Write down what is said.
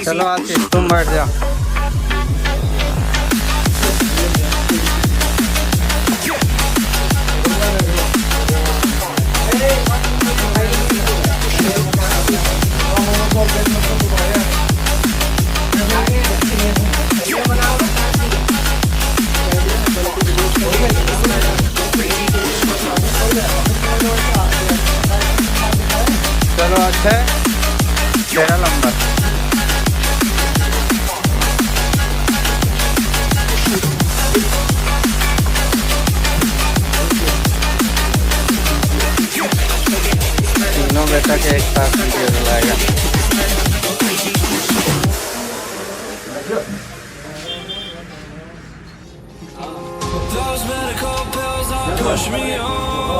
चलो आशीष तुम बैठ जाओ। चलो अच्छा है, तेरा नंबर। तीनों बेटा के एक साथ वीडियो लगाएगा। Those medical pills push me on.